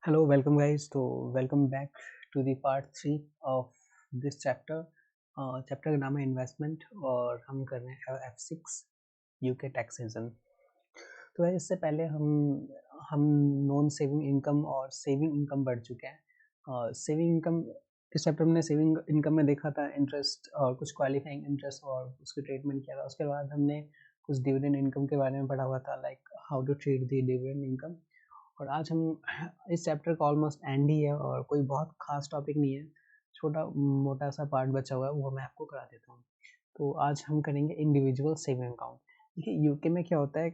Hello, welcome guys. So welcome back to the part 3 of this chapter. Chapter का नाम है investment और हम कर रहे हैं F6 यूके टैक्सेशन। तो भाई इससे पहले हम नॉन सेविंग इनकम और सेविंग इनकम बढ़ चुके हैं। सेविंग इनकम इस चैप्टर में सेविंग इनकम में देखा था इंटरेस्ट और कुछ क्वालिफाइंग इंटरेस्ट और उसके ट्रीटमेंट किया था। उसके बाद हमने कुछ डिविडेंड इनकम के बारे में पढ़ा हुआ था, like how to treat the dividend income. और आज हम इस चैप्टर का ऑलमोस्ट एंड ही है और कोई बहुत खास टॉपिक नहीं है, छोटा मोटा सा पार्ट बचा हुआ है, वो मैं आपको करा देता हूँ। तो आज हम करेंगे इंडिविजुअल सेविंग अकाउंट। देखिए यूके में क्या होता है,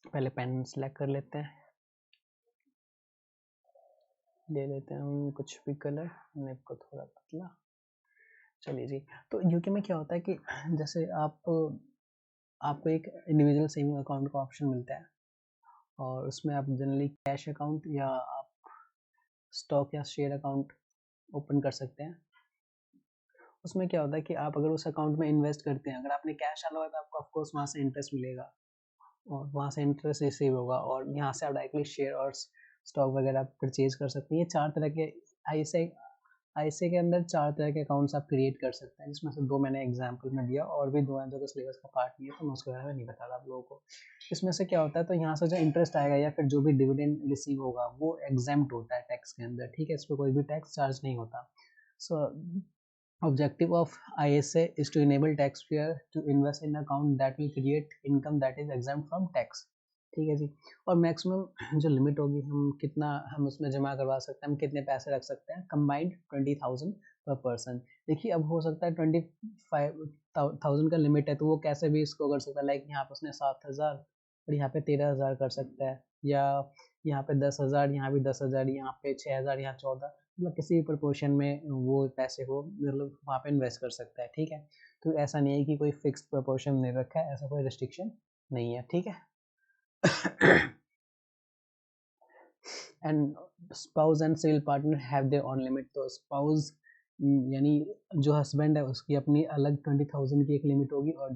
पहले पेन सेलेक्ट कर लेते हैं, ले लेते हैं हम कुछ भी कलर, नेप को थोड़ा पतला। चलिए जी, तो यूके में क्या होता है कि जैसे आपको एक इंडिविजुअल सेविंग अकाउंट का ऑप्शन मिलता है और उसमें आप जनरली कैश अकाउंट या आप स्टॉक या शेयर अकाउंट ओपन कर सकते हैं। उसमें क्या होता है कि आप अगर उस अकाउंट में इन्वेस्ट करते हैं, अगर आपने कैश डाला हुआ है तो आपको ऑफकोर्स वहाँ से इंटरेस्ट मिलेगा और वहाँ से इंटरेस्ट रिसीव होगा और यहाँ से आप डायरेक्टली शेयर और स्टॉक वगैरह परचेज कर सकते हैं। ये चार तरह के आईसीए के अंदर चार तरह के अकाउंट्स आप क्रिएट कर सकते हैं, जिसमें से दो मैंने एग्जाम्पल में दिया और भी दो हैं जो कि सिलेबस का पार्ट नहीं है, तो मैं उसके बारे में नहीं बता रहा आप लोगों को। इसमें से क्या होता है, तो यहाँ से जो इंटरेस्ट आएगा या फिर जो भी डिविडेंड रिसीव होगा वो एग्जाम्प्ट होता है टैक्स के अंदर, ठीक है। इस पर कोई भी टैक्स चार्ज नहीं होता। सो objective of ISA is to enable taxpayer to invest in account that will create income that is exempt from tax, ठीक है जी। और मैक्सिमम जो लिमिट होगी, हम कितना हम उसमें जमा करवा सकते हैं, हम कितने पैसे रख सकते हैं, कंबाइंड 20,000 पर पर्सन। देखिए अब हो सकता है 25,000 का लिमिट है, तो वो कैसे भी इसको कर सकता है, लाइक यहाँ पे उसने 7,000 और यहाँ पे 13,000 कर सकता है, या यहाँ पे 10,000, यहाँ भी 10,000, यहाँ पे 6,000, यहाँ 14, मतलब किसी भी प्रोपोर्शन में वो पैसे को मतलब वहाँ पे इन्वेस्ट कर सकता है, ठीक है। तो ऐसा नहीं है कि कोई फिक्स प्रोपोर्शन नहीं रखा है, ऐसा कोई रिस्ट्रिक्शन नहीं है, ठीक है। And spouse and civil partner have their own limit. तो स्पाउस यानी जो हस्बैंड है उसकी अपनी अलग 20,000 की एक लिमिट होगी और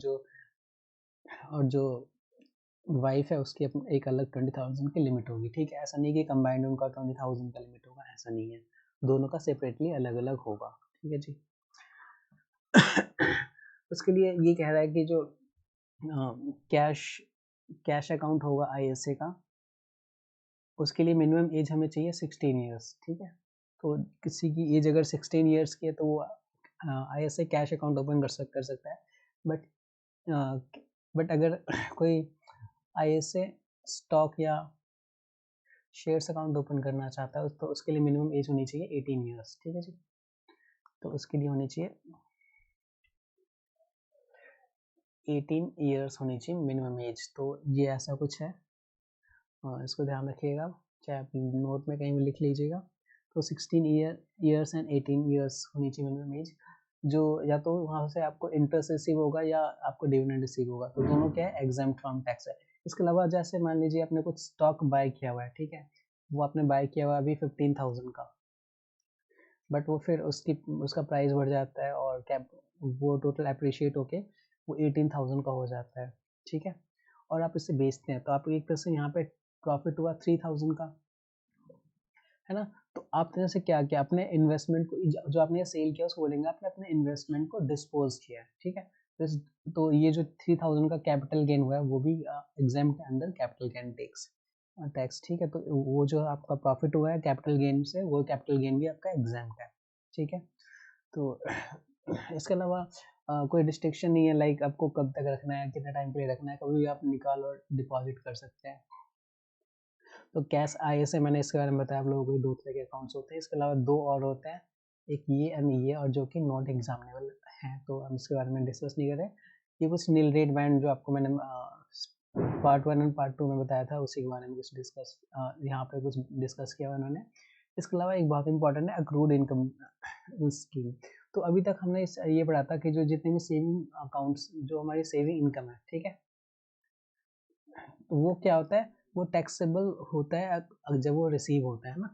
जो वाइफ है उसकी एक अलग 20,000 की लिमिट होगी, ठीक है। ऐसा नहीं कि कंबाइंड उनका 20,000 का लिमिट होगा, ऐसा नहीं है, दोनों का सेपरेटली अलग अलग होगा, ठीक है जी। उसके लिए ये कह रहा है कि जो कैश अकाउंट होगा आईएसए का, उसके लिए मिनिमम एज हमें चाहिए 16 ईयर्स, ठीक है। तो किसी की एज अगर 16 ईयर्स की है तो वो आईएसए कैश अकाउंट ओपन कर सकता है। बट अगर कोई आईएसए स्टॉक या शेयर्स अकाउंट ओपन करना चाहता है तो उसके लिए मिनिमम एज होनी चाहिए 18 ईयर्स, ठीक है जी। तो उसके लिए होनी चाहिए 18 ईयर्स होनी चाहिए मिनिमम एज। तो ये ऐसा कुछ है, इसको ध्यान रखिएगा, चाहे आप नोट में कहीं भी लिख लीजिएगा। तो 16 ईयर्स एंड 18 ईयर्स होनी चाहिए मिनिमम एज, जो या तो वहाँ से आपको इंटरेस्ट रिसीव होगा या आपको डिविडेंड रिसीव होगा, तो दोनों क्या है, एग्जाम्प्ट फ्रॉम टैक्स है। इसके अलावा जैसे मान लीजिए आपने कुछ स्टॉक बाय किया हुआ है, ठीक है, वो आपने बाय किया हुआ है अभी 15,000 का, बट वो फिर उसका प्राइस बढ़ जाता है और कैप वो टोटल अप्रिशिएट होके वो 18,000 का हो जाता है, ठीक है। और आप इसे बेचते हैं तो आप एक तरह से यहाँ पे प्रॉफिट हुआ 3,000 का, है ना। तो आपने जैसे क्या किया, अपने इन्वेस्टमेंट को, जो आपने सेल किया उसको बोलेंगे आपने अपने इन्वेस्टमेंट को डिस्पोज किया है, ठीक है। तो ये जो 3,000 का कैपिटल गेन हुआ है वो भी एग्जाम के अंदर कैपिटल गेन टैक्स, ठीक है। तो वो जो आपका प्रॉफिट हुआ है कैपिटल गेन से, वो कैपिटल गेन भी आपका एग्जाम का है, ठीक है। तो इसके अलावा कोई रिस्ट्रिक्शन नहीं है, लाइक आपको कब तक रखना है, कितना टाइम के लिए रखना है, कभी भी आप निकाल और डिपॉजिट कर सकते हैं। तो कैश आईएसए मैंने इसके बारे में बताया आप लोगों को, दो तरह के अकाउंट्स होते हैं। इसके अलावा दो और होते हैं, एक ये एंड ये, और जो कि नॉट एग्जामिनेबल हैं, तो हम इसके बारे में डिस्कस नहीं करें। ये कुछ नील रेट बैंड जो आपको मैंने पार्ट 1 एंड पार्ट 2 में बताया था, उसी के बारे में कुछ डिस्कस यहाँ पे कुछ डिस्कस किया उन्होंने। इसके अलावा एक बहुत इंपॉर्टेंट है अक्रूड इनकम स्कीम। तो अभी तक हमने ये पढ़ा था कि जो जितने भी सेविंग अकाउंट्स, जो हमारी सेविंग इनकम है, ठीक है, तो वो क्या होता है, वो टैक्सेबल होता है जब वो रिसीव होता है ना,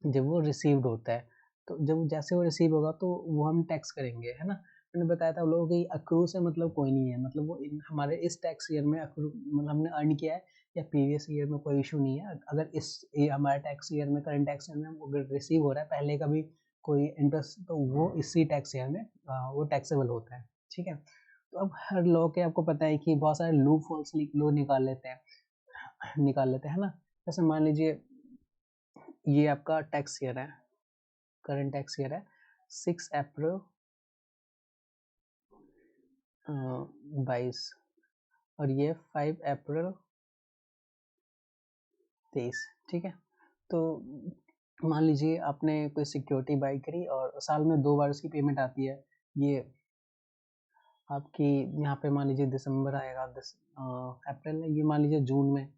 जब वो रिसीव्ड होता है। तो जब जैसे वो रिसीव होगा तो वो हम टैक्स करेंगे, है ना। मैंने बताया था लोगों की अक्रू से मतलब कोई नहीं है, मतलब वो हमारे इस टैक्स ईयर में अक्रू मतलब हमने अर्न किया है या प्रीवियस ईयर में कोई इशू नहीं है। अगर इस हमारे टैक्स ईयर में, करंट टैक्स ईयर में अगर रिसीव हो रहा है पहले का भी कोई इंटरेस्ट, तो वो इसी टैक्स ईयर में वो टैक्सेबल होता है। ठीक है, तो अब हर लॉ के आपको पता है कि बहुत सारे लूप होल्स लॉ निकाल लेते हैं ना। जैसे मान लीजिए ये आपका टैक्स ईयर है, करंट टैक्स ईयर है 6 अप्रैल 22 और ये 5 अप्रैल 23। ठीक है, तो मान लीजिए आपने कोई सिक्योरिटी बाई करी और साल में 2 बार उसकी पेमेंट आती है। ये आपकी यहाँ पे मान लीजिए दिसंबर आएगा, अप्रैल, ये मान लीजिए जून में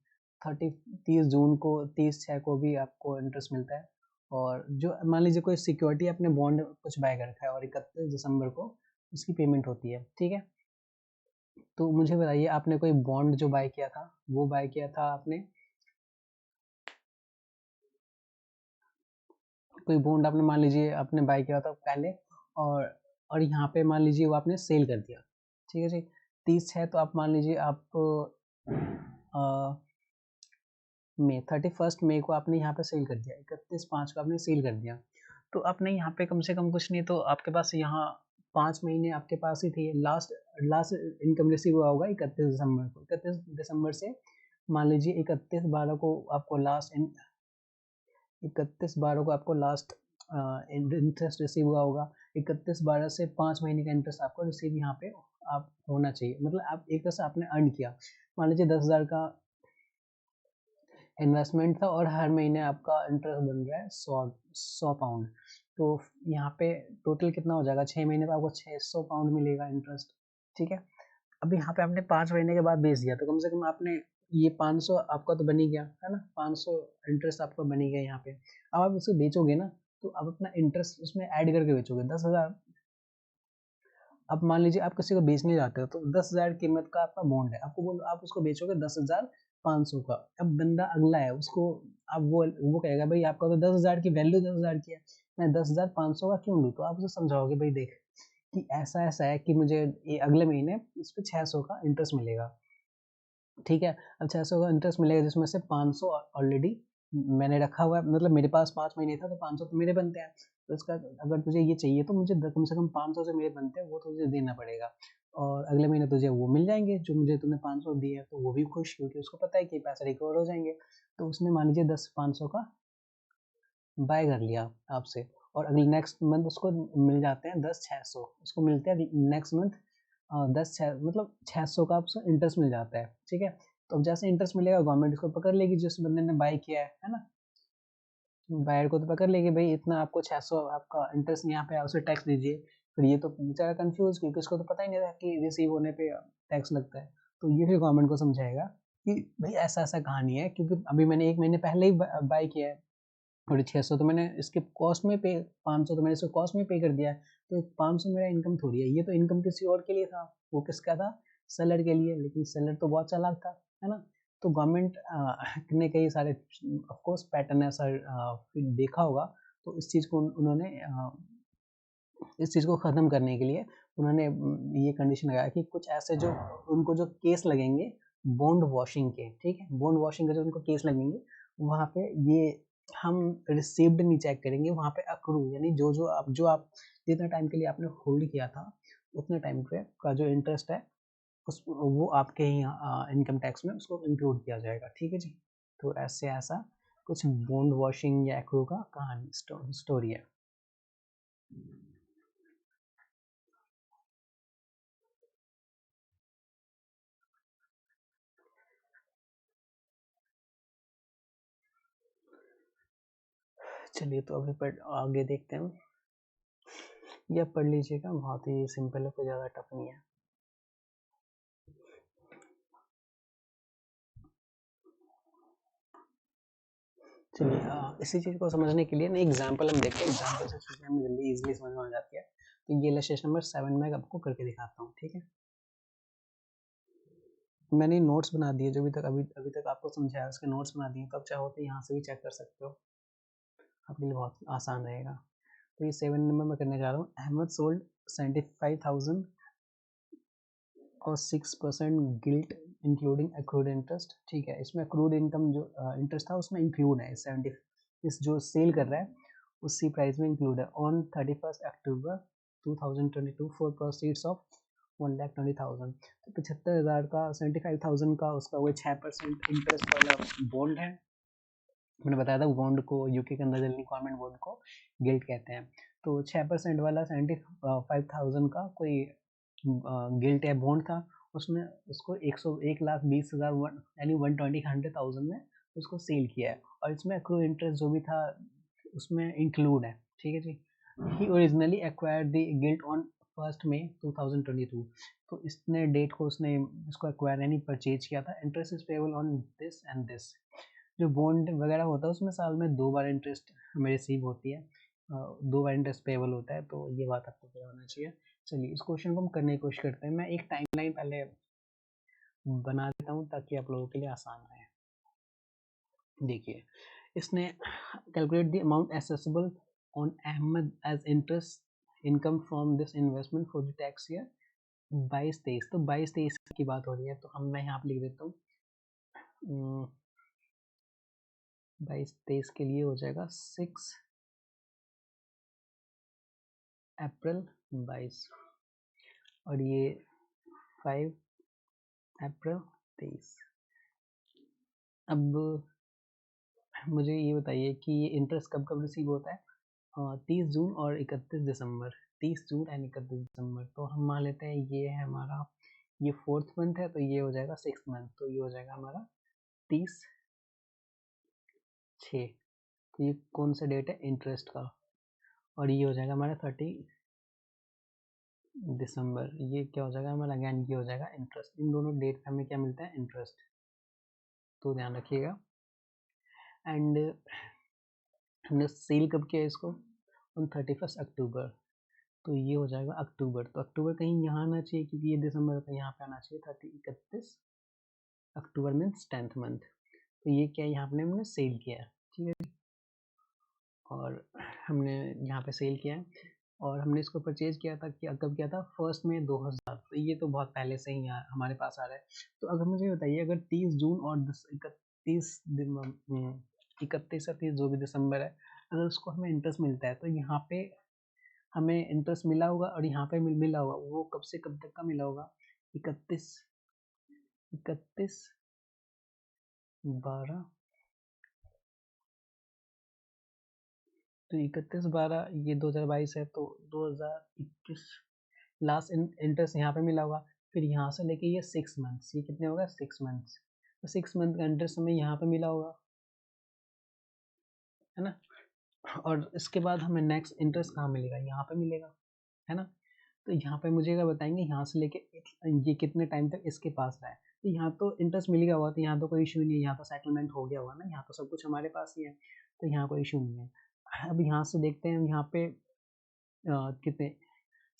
30 जून को, 30/6 को भी आपको इंटरेस्ट मिलता है। और जो मान लीजिए कोई सिक्योरिटी अपने बॉन्ड कुछ बाय कर रखा है और 31 दिसंबर को उसकी पेमेंट होती है। ठीक है, तो मुझे बताइए आपने कोई बॉन्ड जो बाय किया था, वो बाय किया था आपने, कोई बॉन्ड आपने मान लीजिए आपने बाय किया था पहले, और यहाँ पे मान लीजिए वो आपने सेल कर दिया। ठीक है जी, 30/6 तो आप मान लीजिए आप मई 31 मई को आपने यहाँ पे सेल कर दिया, 31/5 को आपने सेल कर दिया, तो आपने यहाँ पे कम से कम कुछ नहीं तो आपके पास यहाँ 5 महीने आपके पास ही थे। लास्ट इनकम रिसीव हुआ होगा 31 दिसंबर को। 31 दिसंबर से मान लीजिए 31/12 को आपको लास्ट 31/12 को आपको लास्ट इंटरेस्ट रिसीव हुआ होगा। 31/12 से 5 महीने का इंटरेस्ट आपको रिसीव यहाँ पे आप होना चाहिए, मतलब आप एक तरह से आपने अर्न किया। मान लीजिए 10,000 का इन्वेस्टमेंट था और हर महीने आपका इंटरेस्ट बन रहा है 100 पाउंड, तो यहाँ पे टोटल कितना हो जाएगा, 6 महीने पे आपको 600 पाउंड मिलेगा इंटरेस्ट। ठीक है, अब यहाँ पे आपने 5 महीने के बाद बेच दिया, तो कम से कम आपने ये 500 आपका तो बन ही गया है ना, 500 इंटरेस्ट आपका बन ही गया यहाँ पे। अब आप उसे बेचोगे ना, तो आप अपना इंटरेस्ट उसमें ऐड करके बेचोगे 10,000। अब मान लीजिए आप किसी को बेचने जाते हो, तो 10,000 कीमत का आपका बॉन्ड है, आपको बोलो आप उसको बेचोगे 10,500 का। अब बंदा अगला है, उसको अब वो कहेगा भाई आपका तो 10,000 की वैल्यू 10,000 की है, मैं 10,500 का क्यों लूँ? तो आप उसे समझाओगे भाई देख कि ऐसा ऐसा है कि मुझे ये अगले महीने इस पर 600 का इंटरेस्ट मिलेगा। ठीक है, अब 600 का इंटरेस्ट मिलेगा जिसमें से 500 ऑलरेडी मैंने रखा हुआ है, मतलब मेरे पास 5 महीने था तो 500 तो मेरे बनते हैं, तो इसका अगर तुझे ये चाहिए तो मुझे कम से कम 500 से मेरे बनते हैं वो तुझे देना पड़ेगा, और अगले महीने तुझे वो मिल जाएंगे जो मुझे तूने 500 दिए हैं, तो वो भी खुश क्योंकि उसको पता है कि पैसा रिकवर हो जाएंगे। तो उसने मान लीजिए 10,500 का बाय कर लिया आपसे, और अगले नेक्स्ट मंथ उसको मिल जाते हैं 10,600, उसको मिलते हैं नेक्स्ट मंथ 10,600, मतलब 600 का आपको इंटरेस्ट मिल जाता है। ठीक है, तो अब जैसे इंटरेस्ट मिलेगा गवर्नमेंट इसको पकड़ लेगी जिस बंदे ने बाय किया है ना, बायर को तो पकड़ लेगी भाई इतना आपको 600 आपका इंटरेस्ट यहाँ पे उसे टैक्स दीजिए। फिर ये तो बेचारा कंफ्यूज, क्योंकि उसको तो पता ही नहीं था कि रिसीव होने पे टैक्स लगता है। तो ये फिर गवर्नमेंट को समझाएगा कि भाई ऐसा ऐसा कहानी है, क्योंकि अभी मैंने 1 महीने पहले ही बाय किया है, और 600 तो मैंने इसके कॉस्ट में पे, 500 तो मैंने इसको कॉस्ट में पे कर दिया है, तो 500 मेरा इनकम थोड़ी है, ये तो इनकम किसी और के लिए था। वो किसका था? सेलर के लिए, लेकिन सेलर तो बहुत चालाक था, है ना। तो गवर्नमेंट ने कई सारे ऑफ कोर्स पैटर्न ऐसा देखा होगा, तो इस चीज़ को उन्होंने इस चीज़ को ख़त्म करने के लिए उन्होंने ये कंडीशन लगाया कि कुछ ऐसे जो उनको जो केस लगेंगे बॉन्ड वॉशिंग के, ठीक है, बॉन्ड वॉशिंग के जो उनको केस लगेंगे, वहाँ पे ये हम रिसीव्ड नहीं चेक करेंगे, वहाँ पे अक्रू, यानी जो आप जितना टाइम के लिए आपने होल्ड किया था उतने टाइम पे का जो इंटरेस्ट है उस वो आपके ही इनकम टैक्स में उसको इंक्लूड किया जाएगा। ठीक है जी, तो ऐसे ऐसा कुछ बॉन्ड वॉशिंग या एक्रू का कहानी स्टोरी है। चलिए तो अभी आगे देखते हैं, ये पढ़ लीजिएगा, बहुत ही सिंपल है, कोई ज़्यादा टफ नहीं है। चलिए इसी चीज़ को समझने के लिए ना एग्जाम्पल हम देखते हैं, एग्जाम्पल से चीज़ें हमें जल्दी इजीली समझ में आ जाती है। तो ये इलस्ट्रेशन नंबर 7 में आपको करके दिखाता हूँ, ठीक है। मैंने नोट्स बना दिए जो अभी तक आपको समझाया उसके नोट्स बना दिए, तो आप चाहो तो यहाँ से भी चेक कर सकते हो, आपके लिए बहुत आसान रहेगा। तो ये 7 नंबर में करने जा रहा हूँ। अहमद सोल्ड 75,000 और 6% गिल्ट इंक्लूडिंग अक्रूड इंटरेस्ट, ठीक है। इसमें अक्रूड इनकम जो इंटरेस्ट था उसमें इंक्लूड है, 70 इस जो सेल कर रहा है उसी प्राइस में इंक्लूड है। On 31 October 2022 for proceeds of 1,20,000, तो 75,000 का 75,000 का उसका वो 6% इंटरेस्ट वाला बॉन्ड है। मैंने बताया था बॉन्ड को यूके के अंदर जनरली गवर्नमेंट बॉन्ड को गिल्ट कहते हैं। तो 6% वाला 75,000 का कोई गिल्ट या बॉन्ड था, उसमें उसको 1,20,000 यानी 120,000 में उसको सेल किया है, और इसमें अक्रू इंटरेस्ट जो भी था उसमें इंक्लूड है, ठीक है जी। He originally acquired the gilt on 1 मई 2022, तो इसने डेट को उसने इसको एक्वायर यानी परचेज किया था। Interest is payable on this and this. जो बॉन्ड वगैरह होता है उसमें साल में 2 बार इंटरेस्ट हमें रिसीव होती है, 2 बार इंटरेस्ट पेबल होता है, तो ये बात आपको पता होना चाहिए। चलिए इस क्वेश्चन को हम करने की कोशिश करते हैं। मैं एक टाइमलाइन पहले बना देता हूँ ताकि आप लोगों के लिए आसान रहे। देखिए इसने calculate the amount assessable on Ahmed as interest income from this investment for the tax year 22-23। तो 22-23 की बात हो रही है, तो हम मैं यहाँ पे लिख देता हूँ 22-23 के लिए हो जाएगा 6 अप्रैल 22, और ये 5 अप्रैल 23। अब मुझे ये बताइए कि ये इंटरेस्ट कब कब रिसीव होता है? 30 जून और 31 दिसंबर, 30 जून एंड 31 दिसंबर। तो हम मान लेते हैं ये है हमारा, ये 4th मंथ है, तो ये हो जाएगा 6th मंथ, तो ये हो जाएगा हमारा 30/6। तो ये कौन सा डेट है इंटरेस्ट का, और ये हो जाएगा हमारा 30 दिसंबर। ये क्या हो जाएगा हमारा, अगेन ये हो जाएगा इंटरेस्ट। इन दोनों डेट पे हमें क्या मिलता है, इंटरेस्ट, तो ध्यान रखिएगा। एंड हमने सेल कब किया इसको, ऑन 31 अक्टूबर, तो ये हो जाएगा अक्टूबर। तो अक्टूबर कहीं यहाँ आना चाहिए क्योंकि ये दिसंबर का यहाँ पे आना चाहिए, 31 अक्टूबर मीन्स 10th मंथ। तो ये क्या है, यहाँ पे हमने सेल किया है, ठीक है। और हमने यहाँ पे सेल किया है, और हमने इसको परचेज किया था कि कब किया था, 1 मई 2000। तो ये तो बहुत पहले से ही हमारे पास आ रहा है। तो अगर मुझे बताइए, अगर 30 जून और 31 या 30 जो भी दिसंबर है, अगर उसको हमें इंटरेस्ट मिलता है, तो यहाँ पे हमें इंटरेस्ट मिला होगा, और यहाँ पे मिला होगा, वो कब से कब तक का मिला होगा, 31/12, तो 31/12 ये 2022 है, तो 2021 लास्ट इंटरेस्ट यहाँ पे मिला होगा। फिर यहाँ से लेके ये 6 मंथ्स, ये कितने होगा, 6 मंथ्स, तो 6 मंथ का इंटरेस्ट हमें यहाँ पे मिला होगा, है ना। और इसके बाद हमें नेक्स्ट इंटरेस्ट कहाँ मिलेगा, यहाँ पे मिलेगा, है ना। तो यहाँ पे मुझे क्या बताएंगे, यहाँ से लेके ये कितने टाइम तक इसके पास रहा है, तो यहाँ तो इंटरेस्ट मिल गया होगा, तो यहाँ तो कोई इशू नहीं है, यहाँ तो सेटलमेंट हो गया होगा ना, यहाँ तो सब कुछ हमारे पास ही है, तो यहाँ कोई इशू नहीं है। अब यहाँ से देखते हैं, यहाँ पे कितने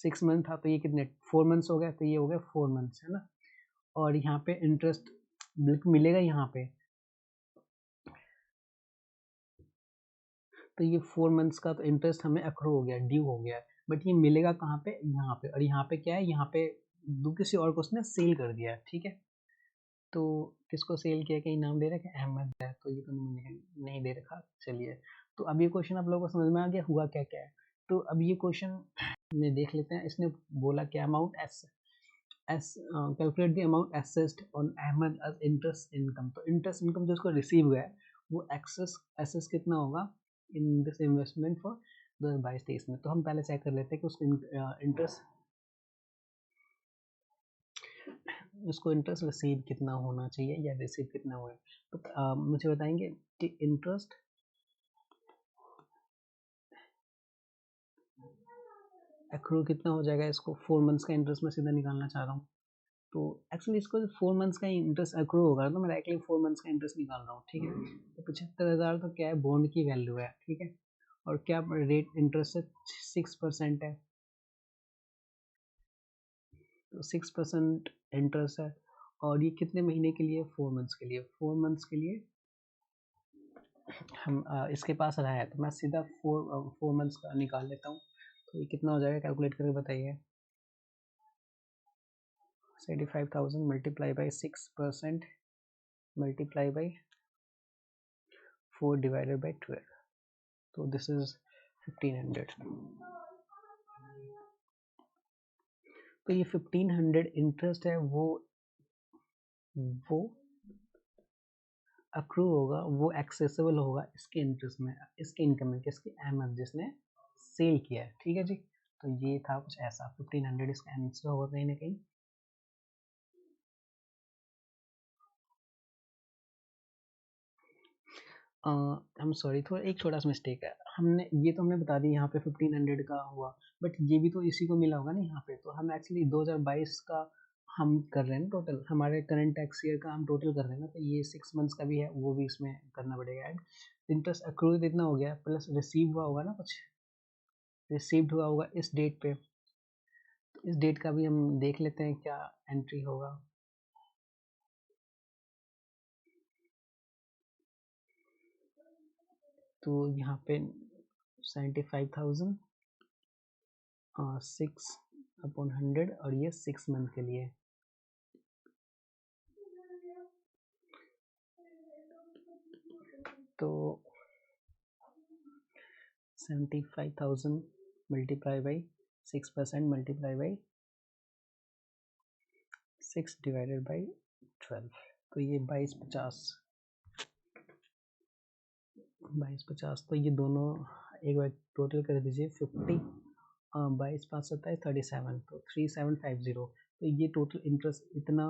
6 मंथ था, तो ये कितने 4 मंथ्स हो गए, तो ये हो गया 4 मंथ्स, है ना। और यहाँ पे इंटरेस्ट बिल्कुल मिलेगा यहाँ पे, तो ये 4 मंथ्स का तो इंटरेस्ट हमें अक्रू हो गया, ड्यू हो गया है, बट ये मिलेगा कहाँ पे, यहाँ पे। और यहाँ पे क्या है, यहाँ पे किसी और को उसने सेल कर दिया है, ठीक है। तो किसको सेल किया, कहीं नाम दे रखा है, अहमद है, तो ये तो नहीं दे रखा। चलिए, तो अब ये क्वेश्चन आप लोगों को समझ में आ गया हुआ क्या क्या है। तो अब ये क्वेश्चन में देख लेते हैं, इसने बोला क्या, amount calculate the amount assessed on Ahmed as interest income. तो इंटरेस्ट इनकम जो उसको रिसीव हुआ है, वो एसेस कितना होगा इन दिस इन्वेस्टमेंट फॉर 2022-23 में। तो हम पहले चेक कर लेते हैं कि उसको इंटरेस्ट रिसीव कितना होना चाहिए या रिसीव कितना हुआ है। तो मुझे बताएंगे कि इंटरेस्ट एक्रू कितना हो जाएगा। इसको 4 मंथ्स का इंटरेस्ट में सीधा निकालना चाह रहा हूँ, तो एक्चुअली इसको 4 मंथ्स का इंटरेस्ट एक्रू होगा, तो मैं डायरेक्टली 4 मंथ्स का इंटरेस्ट निकाल रहा हूँ, ठीक है। तो 75,000 तो क्या है, बॉन्ड की वैल्यू है, ठीक है। और क्या रेट इंटरेस्ट है, 6% है, तो 6% इंटरेस्ट है। और ये कितने महीने के लिए, 4 मंथ्स के लिए। 4 मंथ्स के लिए हम इसके पास रहा है, तो मैं सीधा 4 मंथ्स का निकाल लेता हूँ। तो ये कितना हो जाएगा, कैलकुलेट करके बताइए। 75,000 multiply by 6% multiply by 4 divided by 12, so this is 1500. तो ये 1500 इंटरेस्ट है वो अक्रू होगा, वो एक्सेसिबल होगा इसके इंटरेस्ट में, इसके इनकम में, किसके अहमद जिसने सेल किया है, ठीक है जी। तो ये था कुछ ऐसा, 1500 इसका आंसर होगा कहीं ना कहीं। आई एम सॉरी, थोड़ा एक छोटा सा मिस्टेक है, हमने ये तो हमने बता दी यहाँ पे 1500 का हुआ, बट ये भी तो इसी को मिला होगा ना यहाँ पे, तो हम एक्चुअली 2022 का हम कर रहे हैं टोटल, हमारे करंट टैक्स ईयर का हम टोटल कर रहे हैं ना, तो ये 6 मंथ्स का भी है, वो भी इसमें करना पड़ेगा ऐड। इंटरेस्ट अक्रूड इतना हो गया, प्लस रिसीव हुआ होगा ना, कुछ रिसीव्ड हुआ होगा इस डेट पे, तो इस डेट का भी हम देख लेते हैं क्या एंट्री होगा। तो यहाँ पे 75,000 6/100 और ये 6 मंथ के लिए, तो 75,000 multiply by 6% multiply by 6 divided by 12, तो ये 2250, तो ये दोनों एक बार टोटल कर दीजिए 50, 22×5 = 37, तो 3750, तो ये टोटल इंटरेस्ट इतना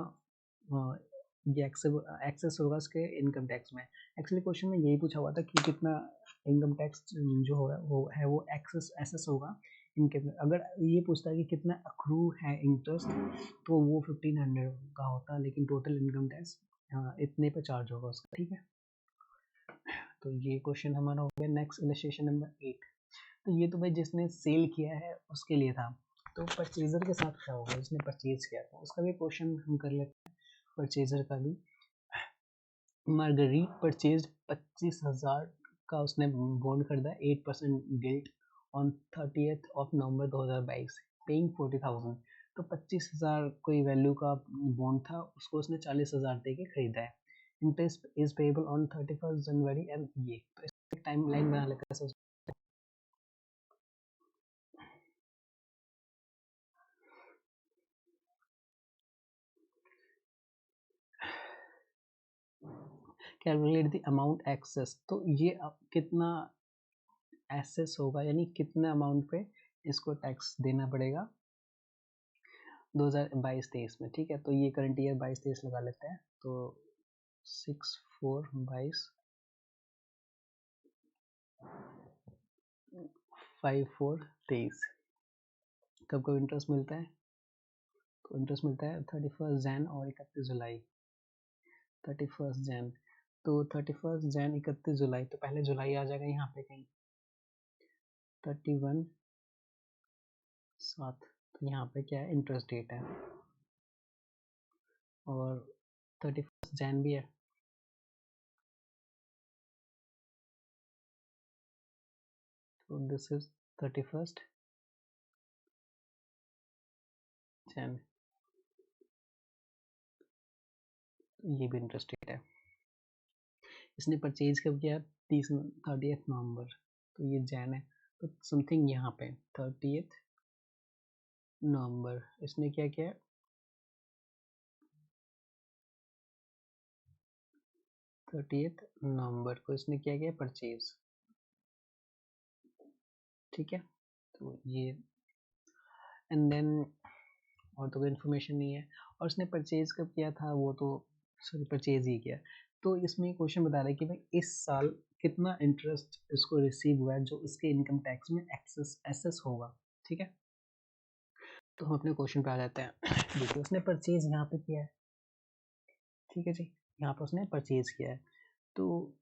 ये एक्सेस होगा उसके इनकम टैक्स में। एक्चुअली क्वेश्चन में यही पूछा हुआ था कि कितना इनकम टैक्स जो होगा वो एक्सेस होगा इनके, अगर ये पूछता है कि कितना अक्रू है इंटरेस्ट, तो वो 1500 का होता, लेकिन टोटल इनकम टैक्स इतने पे चार्ज होगा उसका, ठीक है। तो ये क्वेश्चन हमारा हो गया। नेक्स्ट इलस्ट्रेशन नंबर 8, तो ये तो भाई जिसने सेल किया है उसके लिए था, तो परचेजर के साथ क्या होगा, जिसने परचेज किया था उसका भी क्वेश्चन हम कर लेते हैं, परचेजर का भी। मार्गरीट परचेज 25,000 का उसने बॉन्ड खरीदा, 8% गिल्ट ऑन 30 नवंबर 2022, पेइंग 40,000, तो 25,000 कोई वैल्यू का बॉन्ड था, उसको उसने 40,000 दे के खरीदा है। Interest is payable on 31 January and ये, तो इस टाइम लाइन बना लेते हैं। कैलकुलेट द अमाउंट एक्सेस, तो ये कितना एक्सेस होगा, यानी कितना अमाउंट पे इसको टैक्स देना पड़ेगा 2022-23 में, ठीक है। तो ये करंट ईयर 22-23 लगा लेते हैं, तो 6/4/22 5/4/23 कब कब इंटरेस्ट मिलता है, तो इंटरेस्ट मिलता है 31 जैन और 31 जुलाई। 31 जैन, तो 31 जैन 31 जुलाई, तो पहले जुलाई आ जाएगा यहाँ पे कहीं, 31/7, तो यहाँ पे क्या है इंटरेस्ट डेट है, और 31 जैन भी है, तो दिस इज 31 जैन, ये भी इंटरेस्ट रेट है। इसने परचेज कब किया, 30 नवंबर, तो ये जैन है, तो समथिंग यहाँ पे 30 नवंबर इसने क्या किया, 30 नवंबर को इसने क्या किया परचेज, ठीक है। तो ये एंड देन और तो कोई इन्फॉर्मेशन नहीं है, और उसने परचेज कब किया था, वो तो सॉरी परचेज ही किया। तो इसमें क्वेश्चन बता रहा है कि भाई इस साल कितना इंटरेस्ट इसको रिसीव हुआ है जो इसके इनकम टैक्स में एक्सेस होगा, ठीक है। तो हम अपने क्वेश्चन पे आ जाते हैं। देखिए उसने परचेज यहाँ पे किया है, ठीक है जी, यहाँ पर उसने परचेज किया है, तो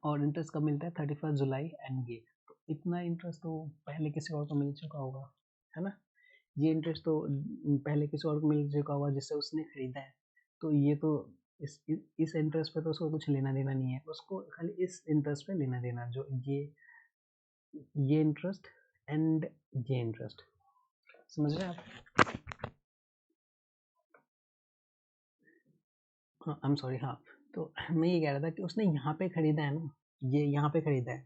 और इंटरेस्ट कब मिलता है 31 जुलाई एंड ये, तो इतना इंटरेस्ट तो पहले किसी और को मिल चुका होगा, है ना। ये इंटरेस्ट तो पहले किसी और को मिल चुका होगा जिससे उसने खरीदा है, तो ये तो इस इंटरेस्ट पे तो उसको कुछ लेना देना नहीं है, उसको खाली इस इंटरेस्ट पे लेना देना, जो ये इंटरेस्ट एंड ये इंटरेस्ट, समझ रहे हैं आप। हाँ आई एम सॉरी, हाँ तो मैं ये कह रहा था कि उसने यहाँ पे खरीदा है ना, ये यहाँ पे खरीदा है,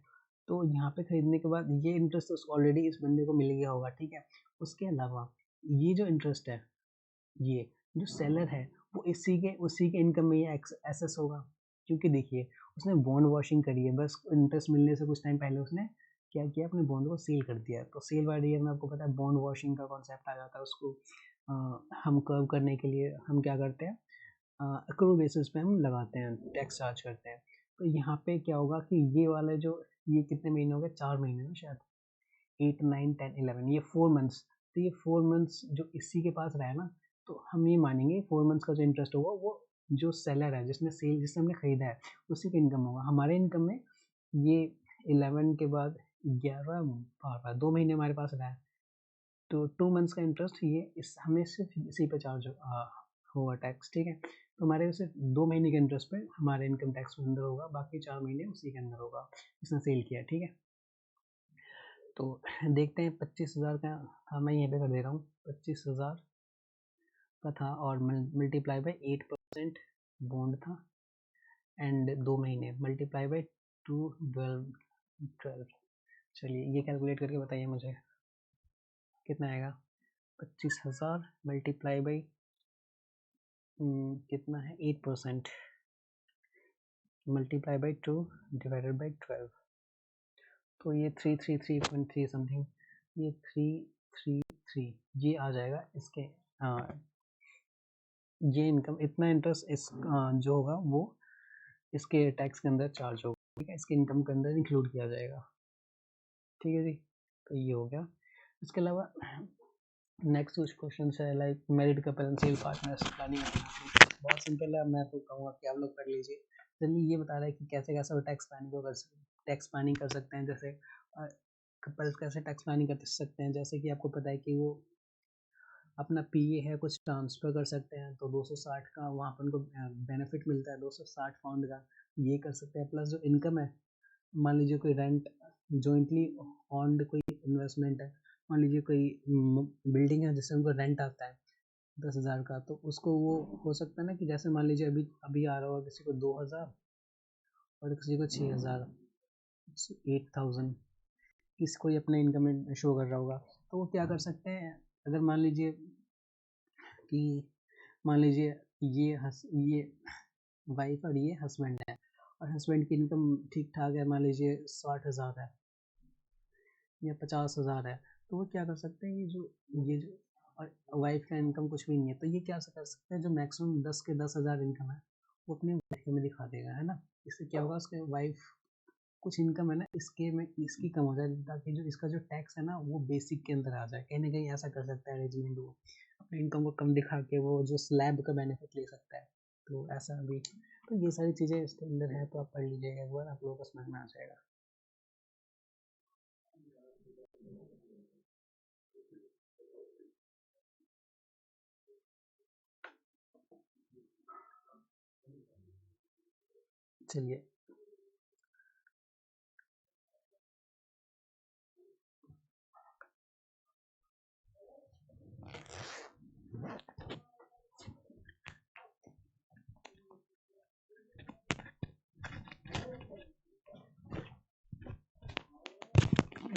तो यहाँ पे खरीदने के बाद ये इंटरेस्ट उसको ऑलरेडी इस बंदे को मिल गया होगा, ठीक है। उसके अलावा ये जो इंटरेस्ट है, ये जो सेलर है वो उसी के इनकम में ये एक्सेस होगा, क्योंकि देखिए उसने बॉन्ड वॉशिंग करी है, बस इंटरेस्ट मिलने से कुछ टाइम पहले उसने क्या किया, अपने बॉन्ड को सेल कर दिया। तो सेल बाय ईयर में आपको पता है बॉन्ड वॉशिंग का कॉन्सेप्ट आ जाता है, उसको हम कर्व करने के लिए हम क्या करते हैं, एक्रू बेसिस पे हम लगाते हैं, टैक्स चार्ज करते हैं। तो यहाँ पे क्या होगा कि ये वाले जो ये कितने महीने हो गए, 4 महीने ना शायद, 8 9 10 11, ये 4 मंथ्स। तो ये 4 मंथ्स जो इसी के पास रहा है ना, तो हम ये मानेंगे 4 मंथ्स का जो इंटरेस्ट होगा वो जो सेलर है जिसने हमने खरीदा है उसी का इनकम होगा। हमारे इनकम में ये 11 के बाद 11 12 2 महीने हमारे पास रहा है, तो 2 मंथ्स का इंटरेस्ट ये हमें सिर्फ इसी पे चार्ज होगा टैक्स, ठीक है। तो हमारे सिर्फ 2 महीने के इंटरेस्ट पे हमारे इनकम टैक्स में अंदर होगा, बाकी 4 महीने उसी के अंदर होगा, इसने सेल किया, ठीक है। तो देखते हैं 25,000 का था, मैं यहाँ पे कर दे रहा हूँ, 25,000 का था और मल्टीप्लाई बाई 8% बॉन्ड था, एंड 2 महीने मल्टीप्लाई बाई 12। चलिए ये कैलकुलेट करके बताइए मुझे कितना आएगा। 25,000 मल्टीप्लाई बाई कितना है 8%, मल्टीप्लाई बाई 2 डिवाइडेड बाई 12, तो ये 333.3 समथिंग, ये 333 ये आ जाएगा इसके ये इनकम, इतना इंटरेस्ट इस जो होगा वो इसके टैक्स के अंदर चार्ज होगा, ठीक है, इसके इनकम के अंदर इंक्लूड किया जाएगा, ठीक है जी। तो ये हो गया। इसके अलावा नेक्स्ट कुछ क्वेश्चन है like married couple and civil partners planning, बहुत सिंपल है, मैं तो कहूँगा कि आप लोग कर लीजिए। चलिए ये बता रहा है कि कैसे कैसे वो टैक्स प्लानिंग कर सकते हैं, जैसे कपल्स कैसे टैक्स प्लानिंग कर सकते हैं, जैसे कि आपको पता है कि वो अपना पीए है कुछ ट्रांसफ़र कर सकते हैं, तो 260 का वहाँ पर उनको बेनिफिट मिलता है, 260 पाउंड का, ये कर सकते हैं। प्लस जो इनकम है, मान लीजिए कोई रेंट जॉइंटली ऑन्ड कोई इन्वेस्टमेंट है, मान लीजिए कोई बिल्डिंग है जिससे उनको रेंट आता है 10,000 का, तो उसको वो हो सकता है ना कि जैसे मान लीजिए अभी अभी आ रहा होगा किसी को 2,000 और किसी को 6,000, 8,000, किसी को अपने इनकम में शो कर रहा होगा, तो वो क्या कर सकते हैं, अगर मान लीजिए कि मान लीजिए ये वाइफ और ये हस्बैंड है, और हस्बैंड की इनकम ठीक ठाक है, मान लीजिए 60,000 है या 50,000 है, तो वो क्या कर सकते हैं, ये जो और वाइफ का इनकम कुछ भी नहीं है, तो ये क्या कर सकते हैं, जो मैक्सिमम 10 के 10,000 इनकम है वो अपने वाइफ में दिखा देगा, है ना। इससे क्या होगा, उसके वाइफ कुछ इनकम है ना इसके में इसकी कम हो जाए, ताकि जो इसका जो टैक्स है ना वो बेसिक के अंदर आ जाए, कहीं ना कहीं ऐसा कर सकता है अरेंजमेंट, वो अपने इनकम को कम दिखा के वो जो स्लैब का बेनिफिट ले सकता है, तो ऐसा भी। तो ये सारी चीज़ें इसके अंदर है, तो आप पढ़ लीजिएगा एक बार, आप लोगों को समझ में आ जाएगा। चलिए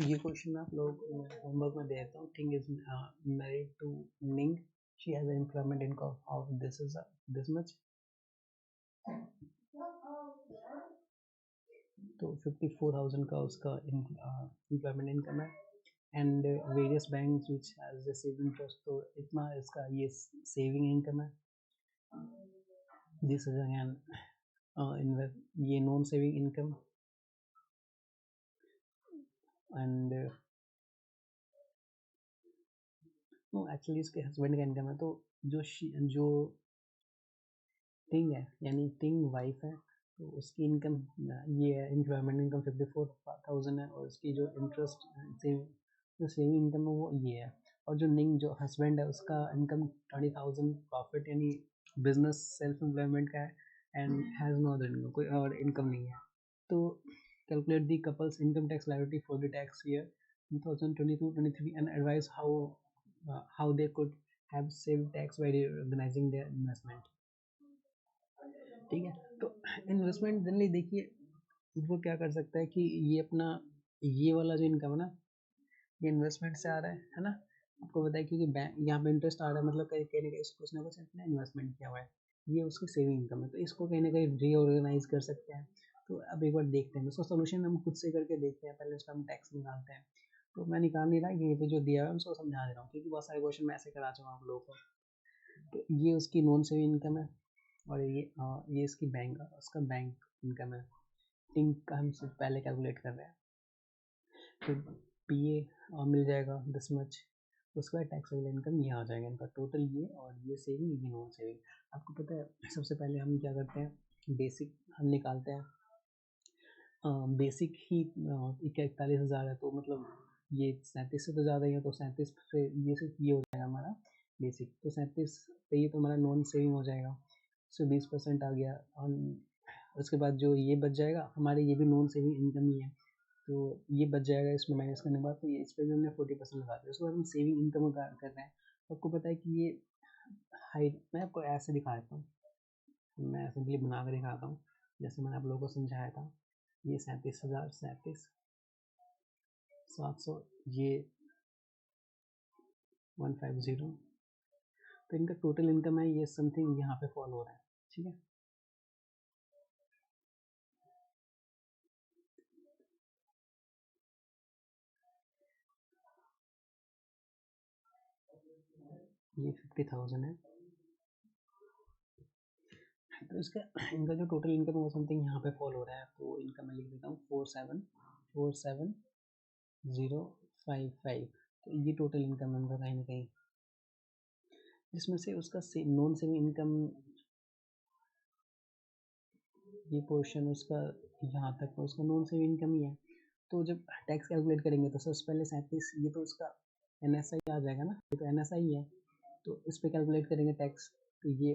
ये क्वेश्चन आप लोग होमवर्क में देता हूँ। Thing is married to Ning, she has employment income of this much, तो 54,000 का उसका एम्प्लॉयमेंट इनकम है, and various banks which has received interest, तो इतना इसका ये सेविंग इनकम है, दिस इज अगेन ये non saving income, and actually इसके हस्बैंड का इनकम है, तो जो टिंग है यानी टिंग वाइफ है, तो उसकी इनकम ये है, एम्प्लॉयमेंट इनकम 54,000 है, और उसकी जो इंटरेस्ट जो सेविंग इनकम है वो ये है, और जो निंग जो हस्बैंड है उसका इनकम 20,000 प्रॉफिट यानी बिजनेस सेल्फ एम्प्लॉयमेंट का है, and has no other income, कोई और इनकम नहीं है। तो calculate the couple's income tax liability for the tax year 2022-23 and advise how they could have saved tax by reorganizing their investment। ठीक है। तो इन्वेस्टमेंट जनरली देखिए वो क्या कर सकता है कि ये अपना ये वाला जो इनकम है ना, ये इन्वेस्टमेंट से आ रहा है ना, आपको बताया क्योंकि बैंक यहाँ पे इंटरेस्ट आ रहा है, मतलब कहीं ना कहीं कुछ ना कुछ अपना इन्वेस्टमेंट किया हुआ है, ये उसकी सेविंग इनकम है, तो इसको कहीं ना कहीं रीऑर्गेनाइज कर सकते हैं। तो अब एक बार देखते हैं, उसका सोल्यूशन हम खुद से करके देखते हैं, पहले उसका हम टैक्स निकालते हैं। तो मैं निकाल नहीं रहा, ये पे जो दिया है मैं उसको समझा दे रहा हूँ, क्योंकि बहुत सारे क्वेश्चन मैं ऐसे करा चुका हूँ आप लोगों को। तो ये उसकी नॉन सेविंग इनकम है, और ये इसकी बैंक उसका बैंक इनकम है। टिंक का हम सिर्फ पहले कैलकुलेट कर रहे हैं, फिर पी ए मिल जाएगा दिस मच, उसके बाद टैक्सेबल इनकम ये आ जाएगा इनका टोटल, ये और ये सेविंग ये नॉन सेविंग। आपको पता है सबसे पहले हम क्या करते हैं, बेसिक हम निकालते हैं। बेसिक ही 41,000 है, तो मतलब ये 37 से तो ज़्यादा ही है, तो 37 से ये सिर्फ ये हो जाएगा हमारा बेसिक, तो 37 पे ये तो हमारा नॉन सेविंग हो जाएगा, उससे 20% आ गया। और उसके बाद जो ये बच जाएगा हमारे, ये भी नॉन सेविंग इनकम ही है, तो ये बच जाएगा इसमें माइनस करने के बाद, तो ये इस पर भी हमने 40% लगा दिया। उसके बाद हम सेविंग इनकम कर रहे हैं, तो आपको पता है कि ये हाइट, मैं आपको ऐसे दिखा देता हूँ, मैं सिंपली बना कर दिखाता हूँ जैसे मैंने आप लोगों को समझाया था। ये 37,000, 37,700, ये 150, तो इनका टोटल इनकम है ये समथिंग यहाँ पे फॉल हो रहा है, ठीक है। ये 50,000 है, तो इसका इनका जो टोटल इनकम है वो समथिंग यहाँ पे फॉल हो रहा है, तो इनका मैं लिख देता हूँ 47,055, तो ये टोटल इनकम है उनका कहीं ना कहीं, जिसमें से उसका नॉन सेविंग इनकम, ये पोर्शन उसका यहाँ तक उसका नॉन सेविंग इनकम ही है। तो जब टैक्स कैलकुलेट करेंगे तो सबसे पहले 37, ये तो उसका NSI आ जाएगा ना, ये तो NSI है, तो इस पर कैलकुलेट करेंगे टैक्स, तो ये